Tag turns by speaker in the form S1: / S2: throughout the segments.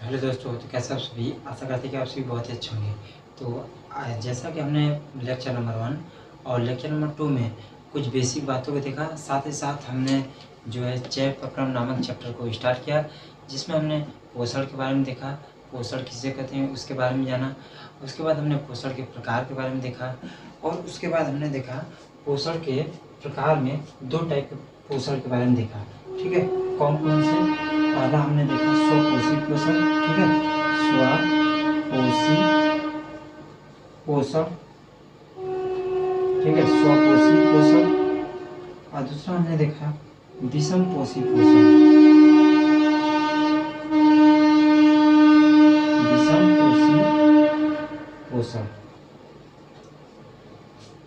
S1: Hello दोस्तों, तो कैसे आप सभी। आशा करते हैं कि आप सभी बहुत ही अच्छे होंगे। तो जैसा कि हमने लेक्चर नंबर 1 और लेक्चर नंबर 2 में कुछ बेसिक बातों को देखा, साथ ही साथ हमने जो है जैव प्रक्रम नामक चैप्टर को स्टार्ट किया, जिसमें हमने पोषण के बारे में देखा, पोषण किसे कहते हैं उसके बारे में जाना। उसके बाद हमने पोषण के प्रकार के बारे में देखा, और उसके बाद हमने देखा पोषण के प्रकार में 2 टाइप के पोषण के बारे में देखा। ठीक है, कौन कौन से। पहला हमने देखा स्वपोषी पोषण। ठीक है, स्वपोषी पोषण। ठीक है, स्वपोषी पोषण। और दूसरा हमने देखा विषम पोषी पोषण। विषम पोषी पोषण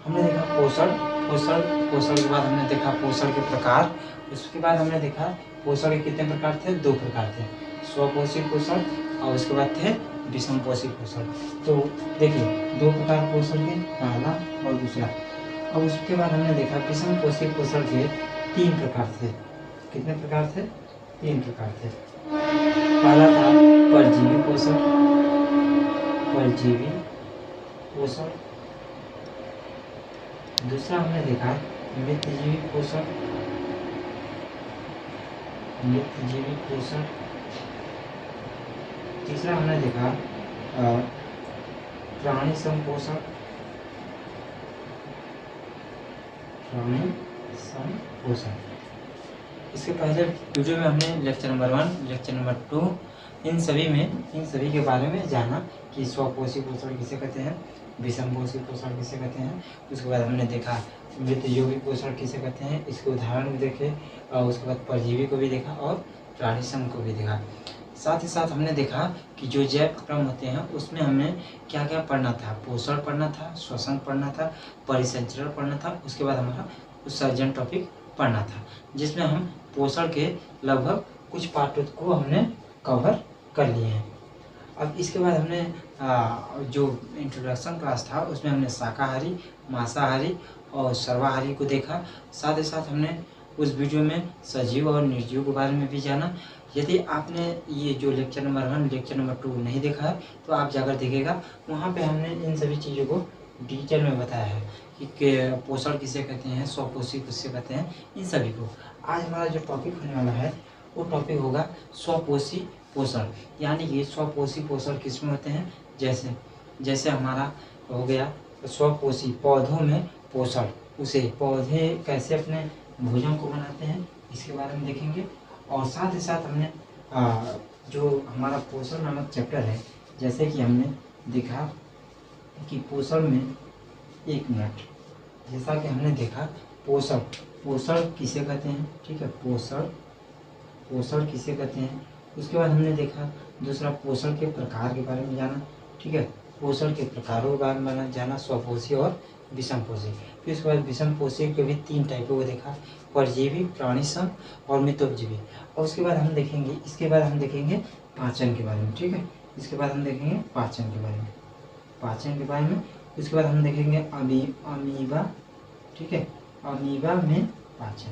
S1: हमने देखा पोषण पोषण के बाद हमने देखा पोषण के प्रकार। उसके बाद हमने देखा पोषण के कितने प्रकार थे, 2 प्रकार थे, स्वपोषी पोषण और उसके बाद थे विषम पोषी पोषण। तो देखिए 2 प्रकार पोषण के, पहला और दूसरा। और उसके बाद हमने देखा विषम पोषी पोषण के 3 प्रकार थे। कितने प्रकार थे, 3 प्रकार थे। पहला था परजीवी पोषण, परजीवी पोषण। दूसरा हमने देखा मित्रजीवी पोषण, मित्रजीवी पोषण। तीसरा हमने देखा प्राणी संपोषण, प्राणी संपोषण। इसके पहले वीडियो में हमने लेक्चर नंबर 1, लेक्चर नंबर 2 इन सभी के बारे में जाना कि स्वपोषी पोषण किसे कहते हैं, विषम पोषी पोषण किसे कहते हैं। उसके बाद हमने देखा मित्रयोगी पोषण किसे कहते हैं, इसके उदाहरण भी देखे, और उसके बाद परजीवी को भी देखा और प्राणीसम को भी देखा। साथ ही साथ हमने देखा कि जो जैव प्रक्रम होते हैं उसमें हमें क्या क्या पढ़ना था, पोषण पढ़ना था, श्वसन पढ़ना था, परिसंचरण पढ़ना था। उसके बाद हमारा उत्सर्जन टॉपिक पढ़ना था, जिसमें हम पोषण के लगभग कुछ पार्टों को हमने कवर कर लिए हैं। अब इसके बाद हमने जो इंट्रोडक्शन क्लास था उसमें हमने शाकाहारी, मांसाहारी और सर्वाहारी को देखा। साथ ही साथ हमने उस वीडियो में सजीव और निर्जीव के बारे में भी जाना। यदि आपने ये जो लेक्चर नंबर 1, लेक्चर नंबर 2 नहीं देखा है तो आप जाकर देखिएगा, वहाँ पे हमने इन सभी चीज़ों को डिटेल में बताया है कि पोषण किसे कहते हैं, स्वपोषी किसे कहते हैं, इन सभी को। आज हमारा जो टॉपिक होने वाला है वो टॉपिक होगा स्वपोषी पोषण। यानी कि स्वपोषी पोषण किसमें होते हैं, जैसे हमारा हो गया स्वपोषी पौधों में पोषण, उसे पौधे कैसे अपने भोजन को बनाते हैं इसके बारे में देखेंगे। और साथ ही साथ हमने जो हमारा पोषण नामक चैप्टर है, जैसे कि हमने देखा कि पोषण में 1 मिनट, जैसा कि हमने देखा पोषण किसे कहते हैं। ठीक है, पोषण किसे कहते हैं। उसके बाद हमने देखा दूसरा पोषण के प्रकार के बारे में जाना। ठीक है, पोषण के प्रकारों के बारे में जाना, स्वपोषी और विषम पोषी। फिर उसके बाद विषम पोषी के भी 3 टाइपों को देखा, परजीवी, प्राणीसम और मितोपजीवी। और उसके बाद हम देखेंगे, इसके बाद हम देखेंगे पाचन के बारे में। ठीक है, इसके बाद हम देखेंगे पाचन के बारे में। उसके बाद हम देखेंगे अमीबा। ठीक है, अमीबा में पाचन।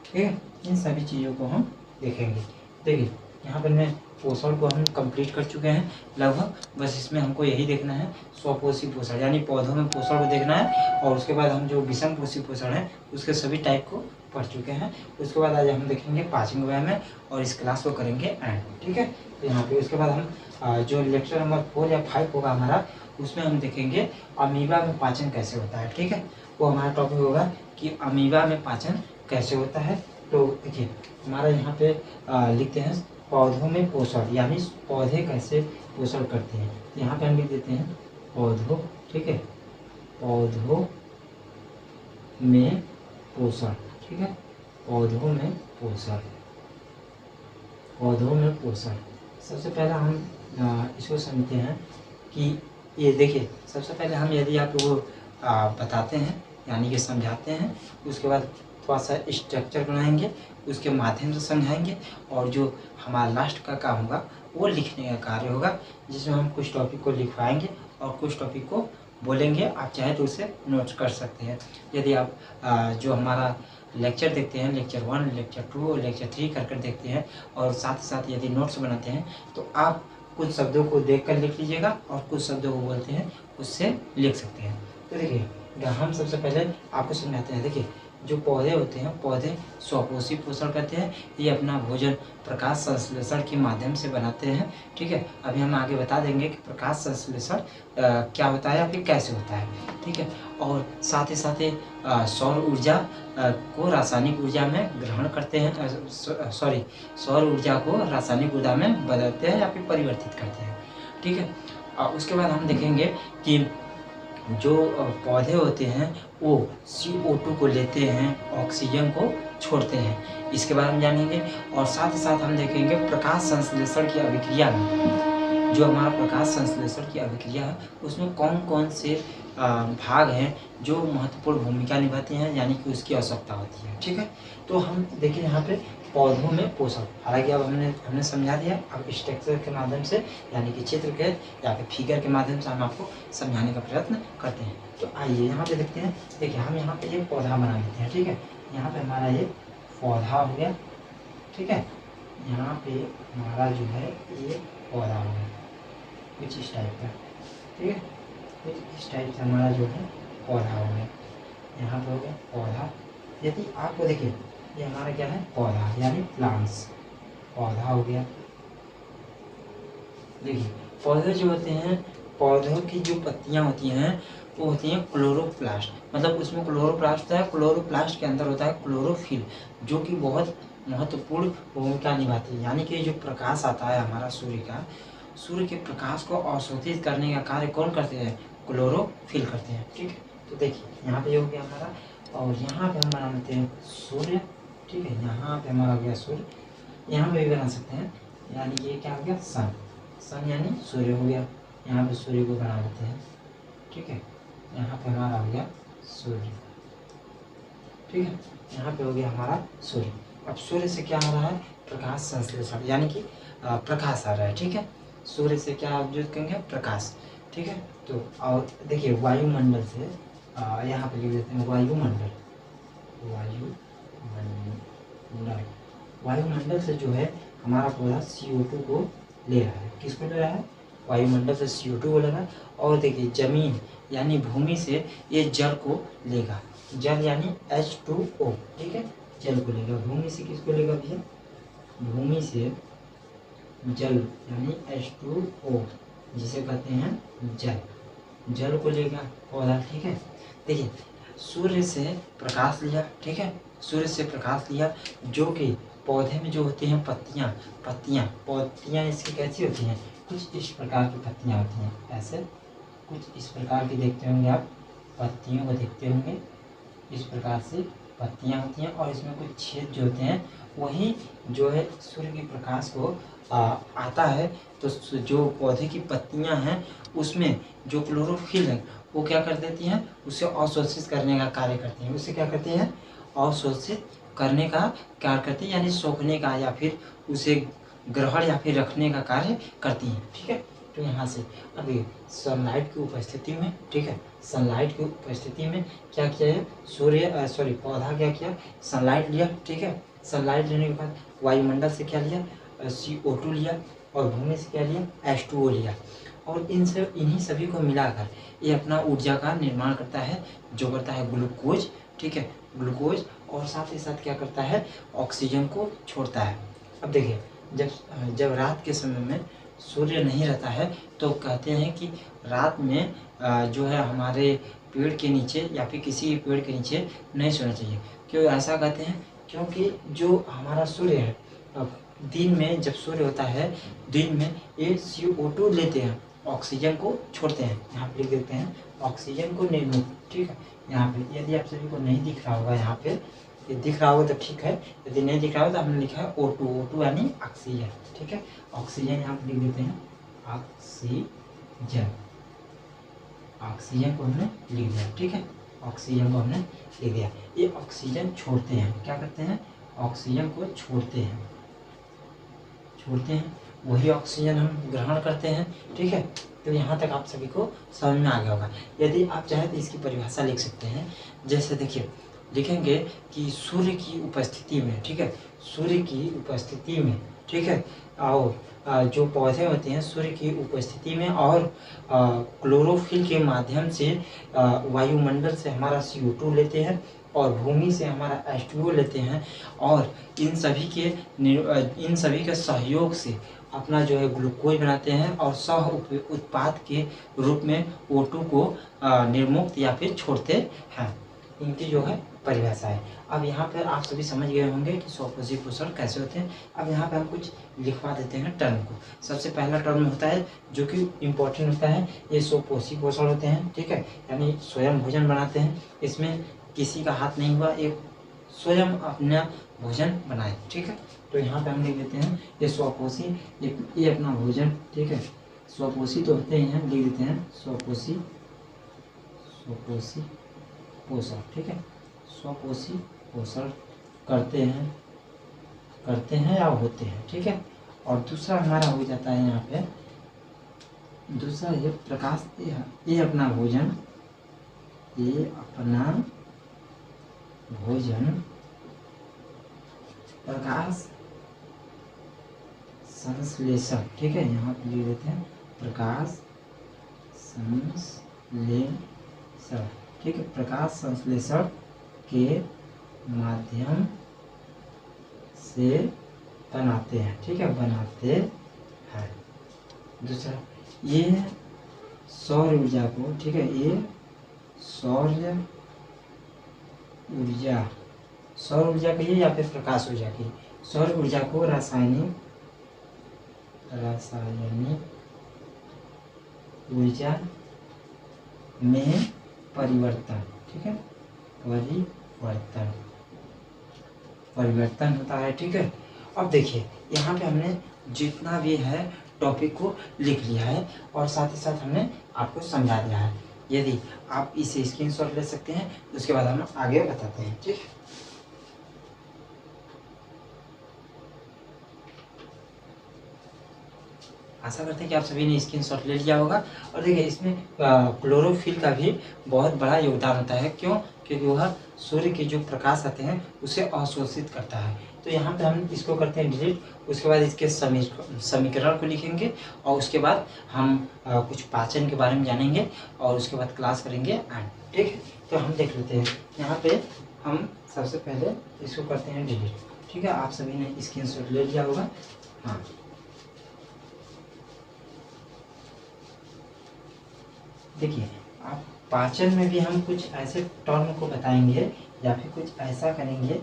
S1: ठीक है, इन सभी चीज़ों को हम देखेंगे। देखिए यहाँ पर मैं पोषण को हम कंप्लीट कर चुके हैं लगभग। बस इसमें हमको यही देखना है स्वपोषी पोषण, यानी पौधों में पोषण को देखना है। और उसके बाद हम जो विषम पोषी पोषण है उसके सभी टाइप को पढ़ चुके हैं। उसके बाद आज हम देखेंगे पाचन के बारे में और इस क्लास को करेंगे एंड। ठीक है, तो यहाँ पे उसके बाद हम जो लेक्चर नंबर 4 या 5 होगा हमारा, उसमें हम देखेंगे अमीबा में पाचन कैसे होता है। ठीक है, वो हमारा टॉपिक होगा कि अमीबा में पाचन कैसे होता है। तो देखिए हमारा यहाँ पे लिखते हैं पौधों में पोषण, यानी पौधे कैसे पोषण करते हैं। यहाँ पे हम लिख देते हैं पौधों। ठीक है, पौधों में पोषण। ठीक है, पौधों में पोषण। सबसे पहले हम इसको समझते हैं कि ये देखिए, सबसे पहले हम यदि आपको बताते हैं यानी कि समझाते हैं, उसके बाद थोड़ा सा स्ट्रक्चर बनाएंगे, उसके माध्यम से समझाएंगे, और जो हमारा लास्ट का काम होगा वो लिखने का कार्य होगा, जिसमें हम कुछ टॉपिक को लिखवाएंगे और कुछ टॉपिक को बोलेंगे। आप चाहे तो उसे नोट कर सकते हैं। यदि आप जो हमारा लेक्चर देखते हैं, लेक्चर 1, लेक्चर 2 और लेक्चर 3 कर देखते हैं, और साथ ही साथ यदि नोट्स बनाते हैं तो आप कुछ शब्दों को देखकर लिख लीजिएगा और कुछ शब्दों को बोलते हैं उससे लिख सकते हैं। तो देखिए हम सबसे पहले आपको समझाते हैं। देखिए जो पौधे होते हैं, पौधे स्वपोषी पोषण करते हैं, ये अपना भोजन प्रकाश संश्लेषण के माध्यम से बनाते हैं। ठीक है, अभी हम आगे बता देंगे कि प्रकाश संश्लेषण क्या होता है या फिर कैसे होता है। ठीक है, और साथ ही सौर ऊर्जा को रासायनिक ऊर्जा में ग्रहण करते हैं, सौर ऊर्जा को रासायनिक ऊर्जा में बदलते हैं या फिर परिवर्तित करते हैं। ठीक है, उसके बाद हम देखेंगे कि जो पौधे होते हैं वो CO2 को लेते हैं, ऑक्सीजन को छोड़ते हैं, इसके बारे में जानेंगे। और साथ ही साथ हम देखेंगे प्रकाश संश्लेषण की अभिक्रिया में, जो हमारा प्रकाश संश्लेषण की अभिक्रिया है उसमें कौन कौन से भाग हैं जो महत्वपूर्ण भूमिका निभाते हैं, यानी कि उसकी आवश्यकता होती है। ठीक है, तो हम देखिए यहाँ पे पौधों में पोषण, हालांकि अब हमने समझा दिया। अब स्ट्रक्चर के माध्यम से, यानी कि चित्र के या फिर फिगर के माध्यम से हम आपको समझाने का प्रयत्न करते हैं। तो आइए यहाँ पे देखते हैं। देखिए हम यहाँ पे एक पौधा बना लेते हैं। ठीक है, यहाँ पे हमारा ये पौधा हो गया। ठीक है, यहाँ पे हमारा जो है ये पौधा हो गया कुछ इस टाइप का। ठीक है, कुछ इस टाइप से हमारा जो है पौधा हो गया। यहाँ पे हो गया पौधा। यदि आपको देखिए ये हमारा क्या है, पौधा यानी प्लांट्स, पौधा हो गया। देखिए पौधे जो होते हैं, पौधों की जो पत्तियां होती हैं वो होती हैं क्लोरोप्लास्ट, मतलब उसमें क्लोरोप्लास्ट है, क्लोरोप्लास्ट के अंदर होता है क्लोरोफिल, जो कि बहुत महत्वपूर्ण भूमिका निभाती है। यानी कि जो प्रकाश आता है हमारा सूर्य का, सूर्य के प्रकाश को अवशोषित करने का कार्य कौन करते हैं, क्लोरोफिल करते हैं। ठीक है, तो देखिए यहाँ पे हो गया हमारा, और यहाँ पे हम बना लेते हैं सूर्य। ठीक है, यहाँ पे हमारा हो गया सूर्य, यहाँ पे भी बना सकते हैं, यानी कि ये क्या हो गया, सन, सन यानी सूर्य हो गया। यहाँ पे सूर्य को बना लेते हैं। ठीक है, यहाँ पे हमारा हो गया सूर्य। ठीक है, यहाँ पे हो गया हमारा सूर्य। अब सूर्य से क्या हो रहा है, प्रकाश संश्लेषण, यानी कि प्रकाश आ रहा है। ठीक है, सूर्य से क्या आप जो कहेंगे, प्रकाश। ठीक है, तो और देखिए वायुमंडल से यहाँ पे लिख देते हैं वायुमंडल, वायुमंडल से जो है हमारा पौधा CO2 को ले रहा है। किसको ले रहा है, वायुमंडल से CO2 को ले रहा है। और देखिए जमीन यानी भूमि से ये जल को लेगा, जल यानी H2O। ठीक है, जल को लेगा, भूमि से किसको लेगा भैया, भूमि से जल यानी H2O, जिसे कहते हैं जल, जल को लेगा पौधा। ठीक है, देखिए सूर्य से प्रकाश लिया। ठीक है, सूर्य से प्रकाश लिया, जो कि पौधे में जो होती हैं पत्तियां इसकी कैसी होती हैं, कुछ इस प्रकार की पत्तियां होती हैं, ऐसे कुछ इस प्रकार की देखते होंगे आप, पत्तियों को देखते होंगे, इस प्रकार से पत्तियां होती हैं। और इसमें कुछ छेद जो होते हैं, वही जो है सूर्य के प्रकाश को आता है, तो जो पौधे की पत्तियां हैं उसमें जो क्लोरोफिल है वो क्या कर देती हैं, उसे अवशोषित करने का कार्य करती हैं। उसे क्या करती हैं, अवशोषित करने का कार्य करती है, यानी सोखने का या फिर उसे ग्रहण या फिर रखने का कार्य करती हैं। ठीक है, तो यहाँ से अभी सनलाइट की उपस्थिति में, ठीक है, सनलाइट की उपस्थिति में क्या किया है, पौधा क्या किया, सनलाइट लिया। ठीक है, सनलाइट लेने के बाद वायुमंडल से क्या लिया, CO2 लिया, और भूमि से क्या लिया, H2O लिया, और इन्हीं सभी को मिलाकर ये अपना ऊर्जा का निर्माण करता है, जो करता है ग्लूकोज। ठीक है, ग्लूकोज, और साथ ही साथ क्या करता है, ऑक्सीजन को छोड़ता है। अब देखिए जब रात के समय में सूर्य नहीं रहता है तो कहते हैं कि रात में जो है हमारे पेड़ के नीचे या फिर किसी पेड़ के नीचे नहीं सोना चाहिए। क्यों ऐसा कहते हैं, क्योंकि जो हमारा सूर्य है, दिन में जब सूर्य होता है, दिन में ये CO2 लेते हैं, ऑक्सीजन को छोड़ते हैं। यहाँ पे लिख देते हैं ऑक्सीजन को निर्मुक्त। ठीक है, यहाँ पे यदि आप सभी को नहीं दिख रहा होगा, यहाँ पे ये दिख रहा होगा तो ठीक है, यदि नहीं दिख रहा होगा तो हमने लिखा है O2 यानी ऑक्सीजन। ठीक है, ऑक्सीजन यहाँ पे लिख देते हैं ऑक्सीजन, ऑक्सीजन को हमने लिख दिया। ठीक है, ऑक्सीजन को हमने लिख दिया। ये ऑक्सीजन छोड़ते हैं, क्या करते हैं, ऑक्सीजन को छोड़ते हैं, वही ऑक्सीजन हम ग्रहण करते हैं। ठीक है, तो यहाँ तक आप सभी को समझ में आ गया होगा। यदि आप चाहें तो इसकी परिभाषा लिख सकते हैं। जैसे देखिए लिखेंगे कि सूर्य की उपस्थिति में, ठीक है, सूर्य की उपस्थिति में, ठीक है, और जो पौधे होते हैं सूर्य की उपस्थिति में और क्लोरोफिल के माध्यम से वायुमंडल से हमारा CO2 लेते हैं और भूमि से हमारा H2O लेते हैं, और इन सभी के सहयोग से अपना जो है ग्लूकोज बनाते हैं और सह उत्पाद के रूप में O2 को निर्मुक्त या फिर छोड़ते हैं। इनकी जो है परिभाषा है। अब यहाँ पर आप सभी समझ गए होंगे कि स्वपोषी पोषण कैसे होते हैं। अब यहाँ पे हम कुछ लिखवा देते हैं टर्म को। सबसे पहला टर्म होता है जो कि इम्पोर्टेंट होता है, ये स्वपोषी पोषण होते हैं, ठीक है, यानी स्वयं भोजन बनाते हैं, इसमें किसी का हाथ नहीं हुआ, एक स्वयं अपना भोजन बनाए, ठीक है। तो यहाँ पे हम लिख देते हैं ये स्वपोषी, ये अपना भोजन, ठीक है, स्वपोषी तो होते ही हैं, लिख देते हैं स्वपोषी पोषण, ठीक है, स्वपोषी पोषण करते हैं या होते हैं, ठीक है। और दूसरा हमारा हो जाता है यहाँ पे, दूसरा ये प्रकाश, ये अपना भोजन, प्रकाश संश्लेषण, ठीक है, यहाँ पे लिख देते हैं प्रकाश संश्लेषण, ठीक है, प्रकाश संश्लेषण के माध्यम से बनाते हैं, ठीक है, बनाते हैं। दूसरा ये सौर ऊर्जा को, ठीक है, ये सौर ऊर्जा कहिए या फिर प्रकाश ऊर्जा कहिए, सौर ऊर्जा को रासायनिक ऊर्जा में परिवर्तन, ठीक है, परिवर्तन होता है, ठीक है। अब देखिए यहाँ पे हमने जितना भी है टॉपिक को लिख लिया है और साथ ही साथ हमने आपको समझा दिया है। यदि आप इसे स्क्रीनशॉट ले सकते हैं उसके बाद हम आगे बताते हैं, ठीक है। आशा करते हैं कि आप सभी ने स्क्रीनशॉट ले लिया होगा। और देखिए इसमें क्लोरोफिल का भी बहुत बड़ा योगदान होता है। क्यों? क्योंकि वह सूर्य के जो प्रकाश आते हैं उसे अवशोषित करता है। तो यहाँ पे हम इसको करते हैं डिलीट, उसके बाद इसके समीकरण को लिखेंगे और उसके बाद हम कुछ पाचन के बारे में जानेंगे और उसके बाद क्लास करेंगे एंड, ठीक है। तो हम देख लेते हैं, यहाँ पे हम सबसे पहले इसको करते हैं डिलीट, ठीक है। आप सभी ने स्क्रीनशॉट ले लिया होगा। हाँ, देखिए आप पाचन में भी हम कुछ ऐसे टर्म को बताएंगे या फिर कुछ ऐसा करेंगे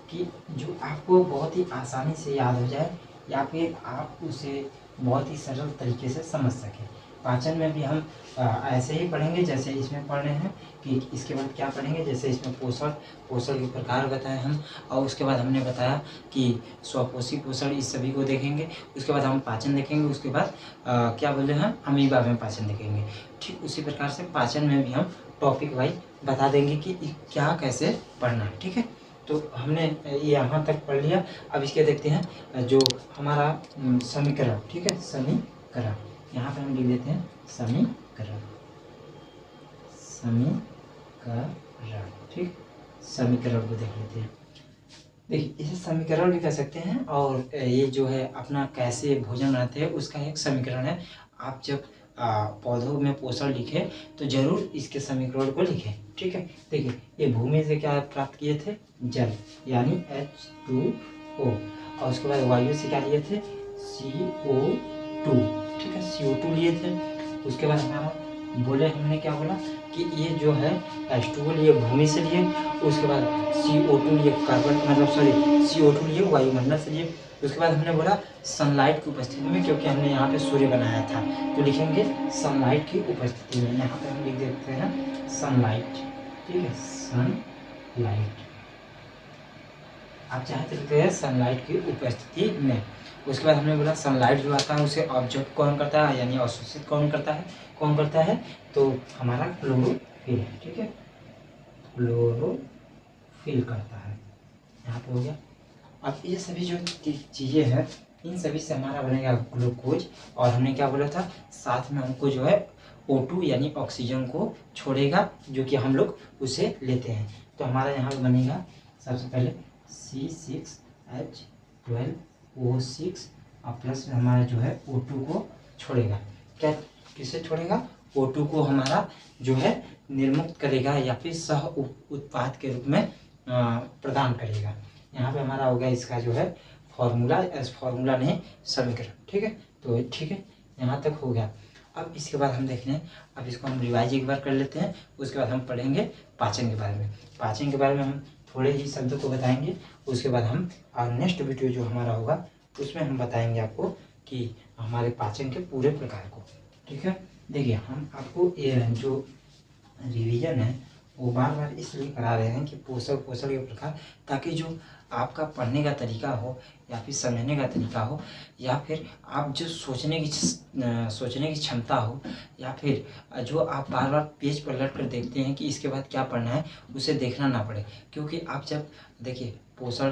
S1: कि जो आपको बहुत ही आसानी से याद हो जाए या फिर आप उसे बहुत ही सरल तरीके से समझ सकें। पाचन में भी हम ऐसे ही पढ़ेंगे जैसे इसमें पढ़ रहे हैं कि इसके बाद क्या पढ़ेंगे, जैसे इसमें पोषण के प्रकार बताए हम, और उसके बाद हमने बताया कि स्वपोषी पोषण, इस सभी को देखेंगे। उसके बाद हम पाचन देखेंगे, उसके बाद क्या बोले हैं, अमीबा में पाचन देखेंगे। ठीक उसी प्रकार से पाचन में भी हम टॉपिक वाइज बता देंगे कि क्या कैसे पढ़ना है, ठीक है। तो हमने यहाँ तक पढ़ लिया। अब इसके देखते हैं जो हमारा समीकरण, ठीक है, समीकरण यहाँ पे हम लिख देते हैं समीकरण, ठीक। समीकरण को देख लेते हैं। देखिए इसे समीकरण भी कह सकते हैं और ये जो है अपना कैसे भोजन बनाते हैं उसका एक समीकरण है। आप जब पौधों में पोषण लिखें तो जरूर इसके समीकरण को लिखें, ठीक है। देखिए ये भूमि से क्या प्राप्त किए थे, जल यानी H2O, और उसके बाद वायु से क्या लिए थे, CO2, ठीक है, CO2 लिए थे। उसके बाद हमारा बोले, हमने क्या बोला कि ये जो है H2O लिए भूमि से लिए, उसके बाद CO2 लिए CO2 लिए वायुमंडल से लिए। उसके बाद हमने बोला सनलाइट की उपस्थिति में, क्योंकि हमने यहाँ पे सूर्य बनाया था तो लिखेंगे सनलाइट की उपस्थिति में। यहाँ पे हम लिख देते हैं सनलाइट, ठीक है, सनलाइट, आप चाहे तो लिखते हैं सनलाइट की उपस्थिति में। उसके बाद हमने बोला सनलाइट जो आता है उसे ऑब्जर्व कौन करता है, यानी अवशोषित कौन करता है, तो हमारा क्लोरोफिल, ठीक है, क्लोरोफिल करता है। यहाँ पे हो गया। अब ये सभी जो चीज़ें हैं इन सभी से हमारा बनेगा ग्लूकोज, और हमने क्या बोला था, साथ में हमको जो है O2 यानी ऑक्सीजन को छोड़ेगा, जो कि हम लोग उसे लेते हैं। तो हमारा यहाँ पे बनेगा सबसे पहले C6H12O6 और प्लस में हमारा जो है O2 को छोड़ेगा। क्या किसे छोड़ेगा? O2 को हमारा जो है निर्मुक्त करेगा या फिर सह उत्पाद के रूप में प्रदान करेगा। यहाँ पे हमारा हो गया इसका जो है फॉर्मूला, फॉर्मूला नहीं समीकरण। ठीक है, तो ठीक है, यहाँ तक हो गया। अब इसके बाद हम देख रहे हैं, अब इसको हम रिवाइज एक बार कर लेते हैं। उसके बाद हम पढ़ेंगे पाचन के बारे में। पाचन के बारे में हम थोड़े ही शब्दों को बताएंगे। उसके बाद हम और नेक्स्ट वीडियो जो हमारा होगा उसमें हम बताएंगे आपको कि हमारे पाचन के पूरे प्रकार को। ठीक है, देखिए हम आपको ये जो रिवीजन है वो बार बार इसलिए करा रहे हैं कि पोषक के प्रकार, ताकि जो आपका पढ़ने का तरीका हो या फिर समझने का तरीका हो या फिर आप जो सोचने की क्षमता हो या फिर जो आप बार बार पेज पर लट कर देखते हैं कि इसके बाद क्या पढ़ना है, उसे देखना ना पड़े। क्योंकि आप जब देखिए पोषण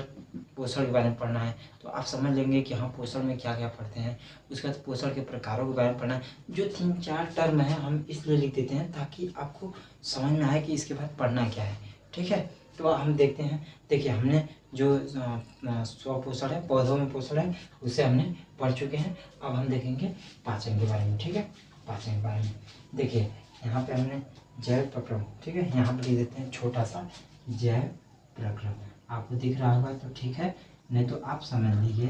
S1: के बारे में पढ़ना है तो आप समझ लेंगे कि हाँ पोषण में क्या क्या पढ़ते हैं। उसके बाद पोषण के प्रकारों के बारे में पढ़ना है। जो 3-4 टर्म है हम इसलिए लिख देते हैं ताकि आपको समझ में आए कि इसके बाद पढ़ना क्या है। ठीक है, तो हम देखते हैं। देखिए हमने जो स्वपोषण है, पौधों में पोषण है, उसे हमने पढ़ चुके हैं। अब हम देखेंगे पाचन के बारे में। ठीक है, पाचन के बारे में देखिए यहाँ पे हमने जैव प्रक्रम, ठीक है, यहाँ पे लिख देते हैं छोटा सा जैव प्रक्रम। आपको दिख रहा होगा तो ठीक है, नहीं तो आप समझ लीजिए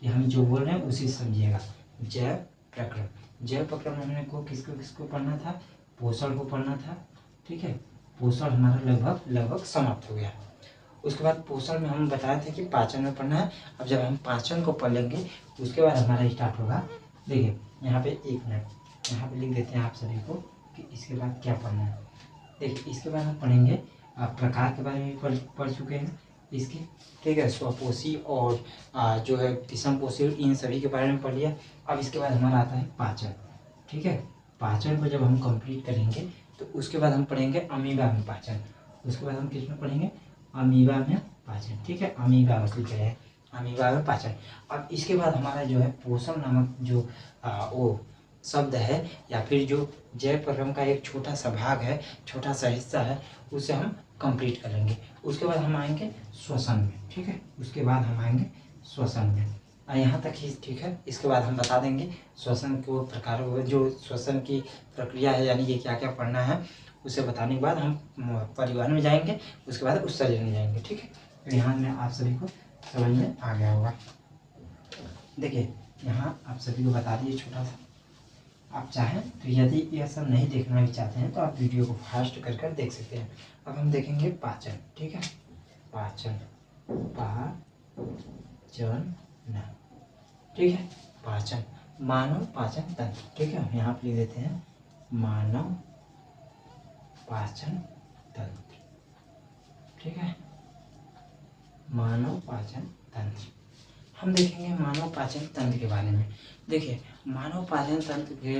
S1: कि हम जो बोल रहे हैं उसी समझिएगा। जैव प्रक्रम में हमने को किसको पढ़ना था? पोषण को पढ़ना था। ठीक है, पोषण हमारा लगभग समाप्त हो गया। उसके बाद पोषण में हम बताए थे कि पाचन में पढ़ना है। अब जब हम पाचन को पढ़ लेंगे उसके बाद हमारा स्टार्ट होगा। देखिए यहाँ पे 1 मिनट यहाँ पे लिख देते हैं आप सभी को कि इसके बाद क्या पढ़ना है। देखिए इसके बाद हम पढ़ेंगे प्रकार के बारे में पढ़ चुके हैं इसके। ठीक है, स्वपोषी और जो है विषमपोषी, इन सभी के बारे में पढ़ लिया। अब इसके बाद हमारा आता है पाचन। ठीक है, पाचन को जब हम कंप्लीट करेंगे तो उसके बाद हम पढ़ेंगे अमीबा में पाचन। उसके बाद हम किस में पढ़ेंगे? अमीबा में पाचन। ठीक है, अमीबा मतलब क्या है? अमीबा में पाचन। अब इसके बाद हमारा जो है पोषण नामक जो वो शब्द है या फिर जो जैव प्रक्रम का एक छोटा सा भाग है, छोटा सा हिस्सा है, उसे हम कंप्लीट करेंगे। उसके बाद हम आएंगे श्वसन में। ठीक है, उसके बाद हम आएंगे श्वसन में। यहाँ तक ही ठीक है। इसके बाद हम बता देंगे श्वसन को प्रकारों, जो श्वसन की प्रक्रिया है यानी कि क्या क्या पढ़ना है, उसे बताने के बाद हम परिवहन में जाएंगे। उसके बाद उत्सर्जन में जाएंगे। ठीक है, तो यहाँ में आप सभी को समझ में आ गया होगा। देखिए यहाँ आप सभी को बता दिए छोटा सा। आप चाहें तो यदि यह सब नहीं देखना भी चाहते हैं तो आप वीडियो को फास्ट कर देख सकते हैं। अब हम देखेंगे पाचन। ठीक है, पाचन ठीक है, पाचन मानव पाचन तंत्र। ठीक है, यहाँ पे लिख देते हैं मानव पाचन तंत्र। ठीक है, मानव पाचन तंत्र। हम देखेंगे मानव पाचन तंत्र के बारे में। देखिए मानव पाचन तंत्र के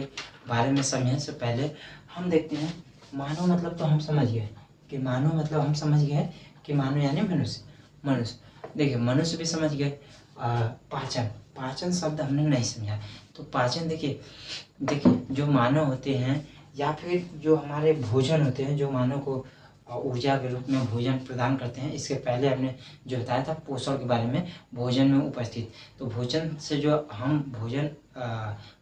S1: बारे में समझने से पहले हम देखते हैं मानव मतलब तो हम समझ गए कि मानव मतलब हम समझ गए कि मानव यानी मनुष्य। देखिए मनुष्य भी समझ गए। पाचन शब्द हमने नहीं समझा। तो पाचन देखिए जो मानव होते हैं या फिर जो हमारे भोजन होते हैं, जो मानव को ऊर्जा के रूप में भोजन प्रदान करते हैं। इसके पहले हमने जो बताया था पोषण के बारे में, भोजन में उपस्थित। तो भोजन से जो हम भोजन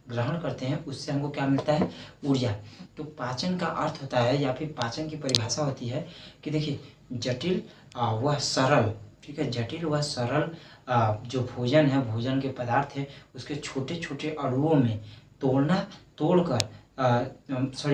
S1: ग्रहण करते हैं उससे हमको क्या मिलता है? ऊर्जा। तो पाचन का अर्थ होता है या फिर पाचन की परिभाषा होती है कि देखिए जटिल व सरल, ठीक है, जटिल व सरल जो भोजन है, भोजन के पदार्थ है, उसके छोटे छोटे अणुओं में तोड़कर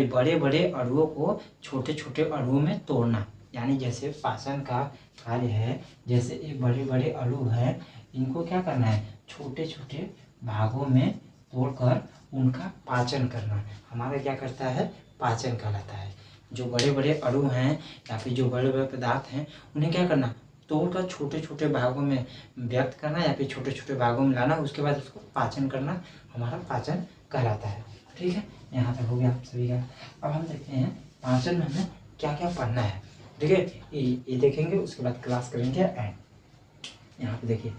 S1: बड़े बड़े अणुओं को छोटे छोटे अणुओं में तोड़ना। यानी जैसे पाचन का कार्य है, जैसे ये बड़े बड़े अणु हैं, इनको क्या करना है? छोटे छोटे भागों में तोड़कर उनका पाचन करना हमारा क्या करता है? पाचन कहलाता है। जो बड़े बड़े अणु हैं या फिर जो बड़े बड़े पदार्थ हैं, उन्हें क्या करना? तोड़कर छोटे छोटे भागों में व्यक्त करना या फिर छोटे छोटे भागों में लाना, उसके बाद उसको पाचन करना हमारा पाचन कहलाता है। ठीक है, यहाँ तक हो गया आप सभी का। अब हम देखते हैं पाचन में हमें क्या क्या पढ़ना है। ठीक है, ये देखेंगे, उसके बाद क्लास करेंगे एंड। यहाँ पे देखिए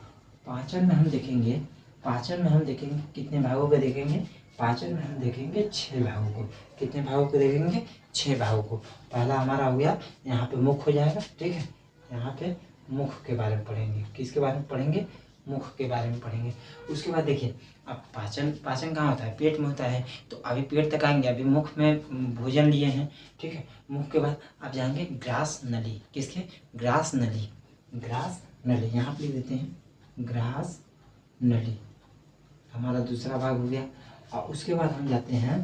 S1: पाचन में हम देखेंगे पाचन में हम देखेंगे कितने भागों को देखेंगे, पाचन में हम देखेंगे 6 भागों को। कितने भागों को देखेंगे, 6 भागों को। पहला हमारा हो गया, यहाँ पे मुख हो जाएगा, ठीक है। यहाँ पे मुख के बारे में पढ़ेंगे, किसके बारे में पढ़ेंगे, मुख के बारे में पढ़ेंगे। उसके बाद देखिए अब पाचन कहाँ होता है, पेट में होता है। तो अभी पेट तक आएंगे, अभी मुख में भोजन लिए हैं, ठीक है। मुख के बाद आप जाएंगे ग्रास नली, किसके, ग्रास नली, ग्रास नली यहाँ पे लिख देते हैं, ग्रास नली हमारा दूसरा भाग हो गया। और उसके बाद हम जाते हैं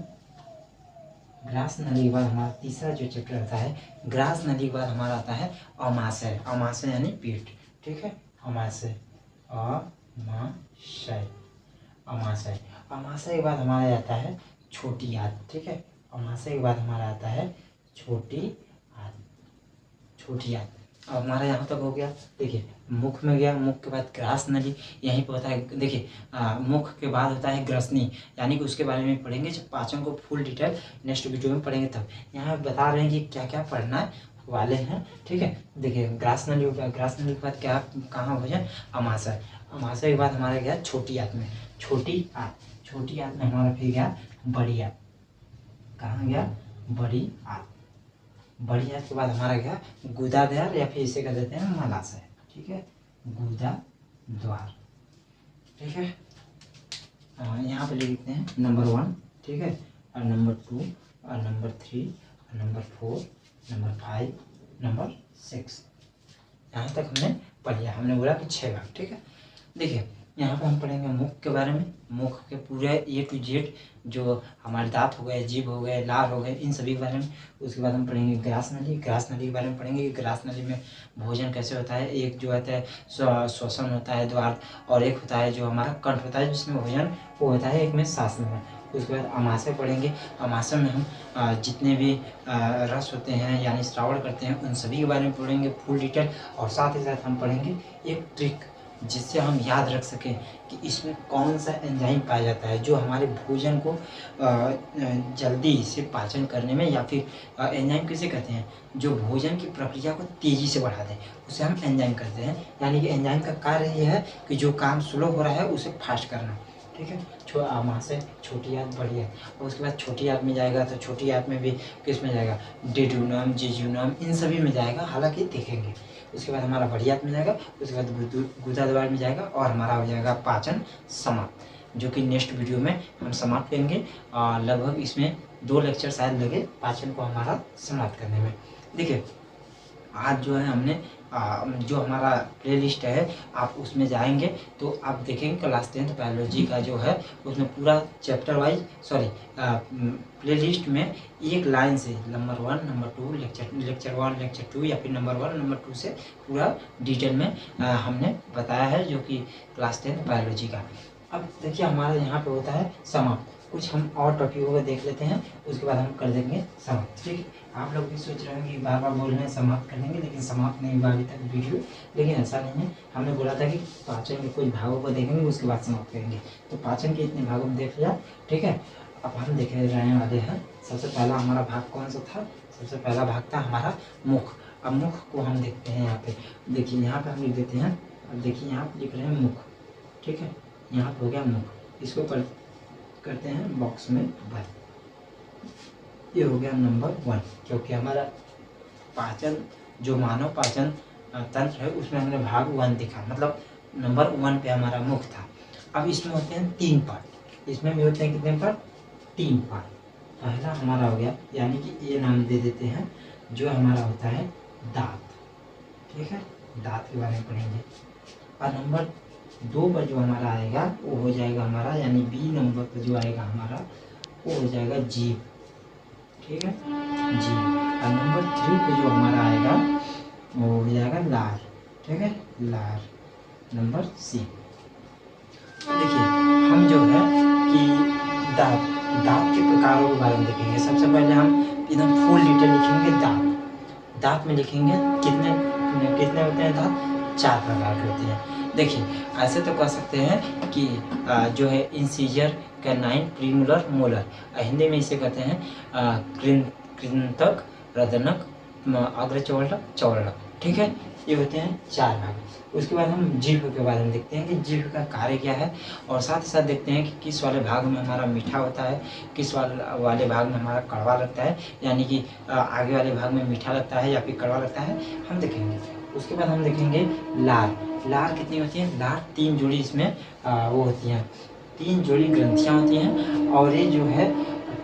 S1: ग्रास नली के बाद हमारा तीसरा जो चैप्टर आता है, ग्रास नली के बाद हमारा आता है अमाशय, अमाशय यानी पेट, ठीक है। अमाशय, अमाशय, अमाशय, अमाशय के बाद हमारा आता है छोटी आंत, ठीक है। अमाशय के बाद हमारा आता है छोटी आंत, छोटी आंत। अब हमारा यहाँ तक हो गया। देखिए मुख में गया, मुख के बाद ग्रास नली यहीं पर होता है। देखिए मुख के बाद होता है ग्रसनी, यानी कि उसके बारे में पढ़ेंगे जब पाचन को फुल डिटेल नेक्स्ट वीडियो में पढ़ेंगे तब। यहाँ बता रहे हैं कि क्या क्या पढ़ना वाले हैं, ठीक है। देखिए ग्रास नली हो गया, ग्रास नली के बाद क्या कहाँ भोजन, अमाशय, अमाशय के बाद हमारा गया छोटी आंत में, छोटी आंत, छोटी आंत में हमारा फिर गया बड़ी आंत, कहाँ गया, बड़ी आंत, बड़ी आंत के बाद हमारा गया गुदा द्वार या फिर इसे कह देते हैं मलाशय, ठीक है, गुदा द्वार, ठीक है। यहाँ पे लिखते हैं नंबर 1, ठीक है, और नंबर 2 और नंबर 3 और नंबर 4 नंबर 5 नंबर 6। यहाँ तक हमने पढ़ लिया। हमने बोला कि 6 भाग, ठीक है। देखिए यहाँ पे हम पढ़ेंगे मुख के बारे में, मुख के पूरे A to Z जो हमारे दांत हो गए, जीभ हो गए, लार हो गए, इन सभी के बारे में। उसके बाद हम पढ़ेंगे ग्रास नली, ग्रास नली के बारे में पढ़ेंगे कि ग्रास नली में भोजन कैसे होता है। एक जो होता है श्वसन होता है द्वार, और एक होता है जो हमारा कंठ होता है जिसमें भोजन वो होता है, एक में सांस में। उसके बाद अमाशय पढ़ेंगे, अमाशय में हम जितने भी रस होते हैं यानी श्रावण करते हैं उन सभी के बारे में पढ़ेंगे फुल डिटेल। और साथ ही साथ हम पढ़ेंगे एक ट्रिक जिससे हम याद रख सकें कि इसमें कौन सा एंजाइम पाया जाता है जो हमारे भोजन को जल्दी से पाचन करने में, या फिर एंजाइम किसे कहते हैं जो भोजन की प्रक्रिया को तेज़ी से बढ़ा दें, उसे हम एंजाइम कहते हैं। यानी कि एंजाइम का कार्य ये है कि जो काम स्लो हो रहा है उसे फास्ट करना, ठीक है। अमाशय, छोटी आंत, बड़ी आंत। और उसके बाद छोटी आंत में जाएगा तो छोटी आंत में भी किस में जाएगा, डेड्यूनम, जेजुनम, इन सभी में जाएगा, हालांकि देखेंगे। उसके बाद हमारा बड़ी आंत में जाएगा, उसके बाद गुदा द्वार में जाएगा, और हमारा हो जाएगा पाचन समाप्त, जो कि नेक्स्ट वीडियो में हम समाप्त करेंगे। लगभग इसमें 2 लेक्चर शायद लगे पाचन को हमारा समाप्त करने में। देखिए आज जो है हमने जो हमारा प्लेलिस्ट है आप उसमें जाएंगे तो आप देखेंगे क्लास 10th बायोलॉजी का जो है उसमें पूरा चैप्टर वाइज प्लेलिस्ट में एक लाइन से नंबर 1 नंबर 2 लेक्चर 1 लेक्चर 2 या फिर नंबर 1 नंबर 2 से पूरा डिटेल में हमने बताया है, जो कि क्लास 10th बायोलॉजी का। अब देखिए हमारा यहाँ पे होता है समाप्त। कुछ हम और टॉपिकों को देख लेते हैं, उसके बाद हम कर देंगे समाप्त, ठीक है। आप लोग भी सोच रहे हैं कि बार बार बोल रहे हैं समाप्त कर देंगे, लेकिन समाप्त नहीं हुआ अभी तक वीडियो, लेकिन ऐसा नहीं है। हमने बोला था कि पाचन के कुछ भागों को देखेंगे उसके बाद समाप्त करेंगे। तो पाचन के इतने भागों में देख लिया, ठीक है। अब हम देख रहे वाले हैं सबसे पहला हमारा भाग कौन सा था, सबसे पहला भाग था हमारा मुख। अब मुख को हम देखते हैं यहाँ पे, देखिए यहाँ पे हम लिख देते हैं। अब देखिए यहाँ पे लिख रहे हैं मुख, ठीक है, यहाँ पे हो गया मुख, इसको करते हैं बॉक्स में भर। ये हो गया नंबर 1, क्योंकि हमारा पाचन जो मानव पाचन तंत्र है उसमें हमने भाग 1 दिखा, मतलब नंबर 1 पे हमारा मुख था। अब इसमें होते हैं 3 पार्ट, इसमें भी होते हैं कितने पार्ट, 3 पार्ट। पहला हमारा हो गया, यानी कि ये नाम दे देते हैं जो हमारा होता है दांत, ठीक है, दांत के बारे में पढ़ेंगे। और नंबर 2 पर जो हमारा आएगा वो हो जाएगा हमारा, यानी बी नंबर पर जो आएगा हमारा वो हो जाएगा जीभ, ठीक है, जीभ। और नंबर 3 पे जो हमारा आएगा वो हो जाएगा लार, ठीक है, लार, नंबर सी। देखिए हम जो है कि दांत के प्रकारों के बारे में देखेंगे। सबसे पहले हम एकदम फुल डिटेल लिखेंगे दांत। दांत में लिखेंगे कितने होते हैं दांत, 4 प्रकार के होते हैं। देखिए ऐसे तो कह सकते हैं कि जो है incisor, canine, premolar, molar, Hindi में इसे कहते हैं कृंतक, रदनक, अग्रचौल्डक, चौल्डक, ठीक है, ये होते हैं 4 भाग। उसके बाद हम जीभ के बारे में देखते हैं कि जीभ का कार्य क्या है, और साथ ही साथ देखते हैं कि किस वाले भाग में हमारा मीठा होता है, किस वाले भाग में हमारा कड़वा लगता है, यानी कि आगे वाले भाग में मीठा लगता है या फिर कड़वा लगता है, हम देखेंगे। उसके बाद हम देखेंगे लार। लार कितनी होती है? लार 3 जोड़ी इसमें वो होती हैं, 3 जोड़ी ग्रंथियाँ होती हैं, और ये जो है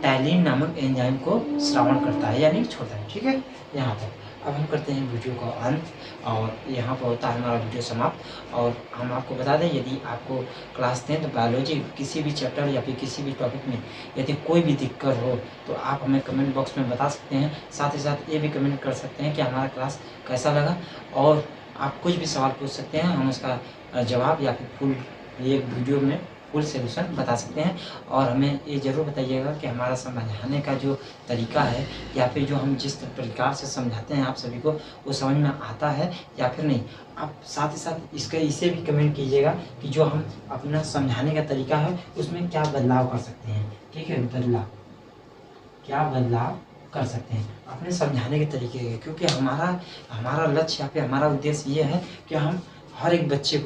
S1: टैलिन नामक एंजाइम को श्रावण करता है, यानी छोड़ता है। ठीक है, यहाँ पर अब हम करते हैं वीडियो का अंत, और यहाँ पर होता है हमारा वीडियो समाप्त। और हम आपको बता दें, यदि आपको क्लास 10th बायोलॉजी किसी भी चैप्टर या फिर किसी भी टॉपिक में यदि कोई भी दिक्कत हो तो आप हमें कमेंट बॉक्स में बता सकते हैं। साथ ही साथ ये भी कमेंट कर सकते हैं कि हमारा क्लास कैसा लगा, और आप कुछ भी सवाल पूछ सकते हैं, हम उसका जवाब या फिर फुल ये वीडियो में फुल सोल्यूशन बता सकते हैं। और हमें ये ज़रूर बताइएगा कि हमारा समझाने का जो तरीका है, या फिर जो हम जिस प्रकार से समझाते हैं आप सभी को, वो समझ में आता है या फिर नहीं। आप साथ ही साथ इसे भी कमेंट कीजिएगा कि जो हम अपना समझाने का तरीका है उसमें क्या बदलाव कर सकते हैं। ठीक है, क्या बदलाव कर सकते हैं अपने समझाने के तरीके के, क्योंकि हमारा लक्ष्य या फिर हमारा उद्देश्य ये है कि हम हर एक बच्चे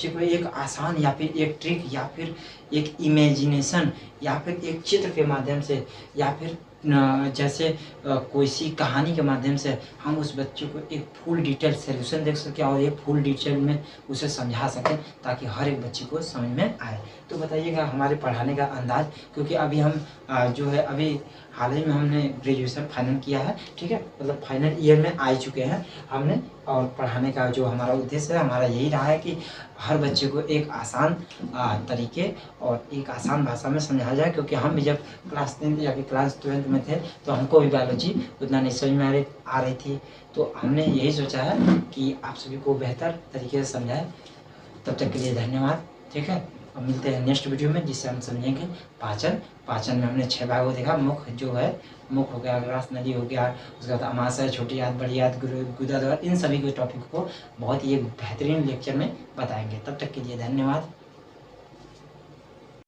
S1: को एक आसान या फिर एक ट्रिक या फिर एक इमेजिनेशन या फिर एक चित्र के माध्यम से, या फिर जैसे कोई सी कहानी के माध्यम से हम उस बच्चे को एक फुल डिटेल सॉल्यूशन दे सकें, और एक फुल डिटेल में उसे समझा सकें, ताकि हर एक बच्चे को समझ में आए। तो बताइएगा हमारे पढ़ाने का अंदाज, क्योंकि अभी हम जो है अभी हाल ही में हमने ग्रेजुएशन फाइनल किया है। ठीक है, मतलब फाइनल ईयर में आ चुके हैं हमने, और पढ़ाने का जो हमारा उद्देश्य है हमारा यही रहा है कि हर बच्चे को एक आसान तरीके और एक आसान भाषा में समझाया जाए। क्योंकि हम भी जब क्लास 10th या फिर क्लास 12th में थे तो हमको भी बायोलॉजी उतना नहीं समझ में आ रही थी, तो हमने यही सोचा है कि आप सभी को बेहतर तरीके से समझाएं। तब तक के लिए धन्यवाद। ठीक है, अब मिलते हैं नेक्स्ट वीडियो में, जिससे हम समझेंगे पाचन में हमने 6 भागों देखा। मुख जो है, मुख हो गया, ग्रास नली हो गया, उसके बाद अमाशय, छोटी आंत, बड़ी आंत, गुदा द्वार, इन सभी के टॉपिक को बहुत ही एक बेहतरीन लेक्चर में बताएंगे। तब तक के लिए धन्यवाद।